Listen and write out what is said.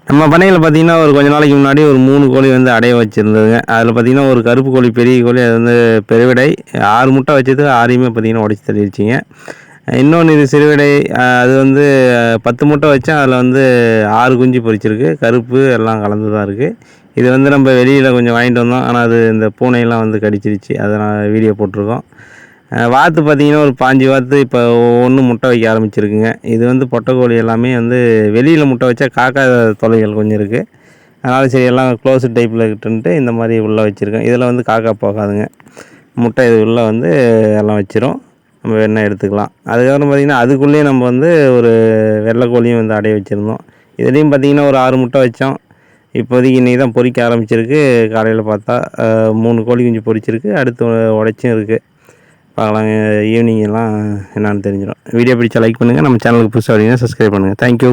நம்ம பண்ணையில பார்த்தீங்கன்னா, ஒரு கொஞ்ச நாளைக்கு முன்னாடி ஒரு 3 கோழி வந்து அடைய வச்சிருந்ததுங்க. அதில பார்த்தீங்கன்னா, ஒரு கருப்பு கோழி, பெரிய கோழி அது வந்து பெருவிடை 6 முட்டை வச்சது 6யுமே பார்த்தீங்கன்னா உடைச்சு தள்ளிருச்சுங்க. இன்னொன்னு இது சிறுவிடை அது வந்து 10 முட்டை வச்சேன். அதில வந்து 6 குஞ்சு பொரிச்சிருக்கு. கருப்பு எல்லாம் கலந்து தான் இருக்கு. இது வந்து நம்ம வெளியில கொஞ்சம் வாங்கிட்டு வந்தோம். ஆனா அது இந்த பூனையெல்லாம் வந்து கடிச்சிருச்சு. அத நான் வீடியோ போட்டிருக்கோம். வாத்து பார்த்தீங்கன்னா, ஒரு 5 வாத்து இப்போ ஒவ்வொன்னும் முட்டை வைக்க ஆரம்பிச்சிருக்குங்க. இது வந்து பொட்டைக்கோழி எல்லாமே வந்து வெளியில முட்டை வச்சா காக்கா தொல்லைகள் கொஞ்சம் இருக்கு. அதனால சரி எல்லாம் க்ளோஸ்டு டைப்ல இருக்கட்டுன்ட்டு இந்த மாரி உள்ள வச்சிருக்கேன். இதில வந்து காக்கா போகாதுங்க. முட்டை இது உள்ள வந்து எல்லாம் வச்சிரும். நம்ம வேணுனா எடுத்துக்கலாம். அதுக்கப்புறம் பார்த்தீங்கன்னா, அதுக்குள்ளேயே நம்ம வந்து ஒரு வெள்ளை கோழியும் வந்து அடைய வச்சிருந்தோம். இதுலயும் பார்த்தீங்கன்னா, ஒரு 6 முட்டை வச்சோம். இப்போதைக்கு இன்னைக்கு தான் பொரிக்க ஆரம்பிச்சிருக்கு. காலையில பார்த்தா 3 கோழி குஞ்சு பொரிச்சிருக்கு. அடுத்து உடைச்சும் இருக்கு. பார்க்கலாங்க. ஈவினிங் எல்லாம் என்னான்னு தெரிஞ்சிடும். வீடியோ பிடிச்சா லைக் பண்ணுங்கள். நம்ம சேனலுக்கு புதுசாக வரீங்கன்னா சப்ஸ்கிரைப் பண்ணுங்கள். தேங்க்யூ.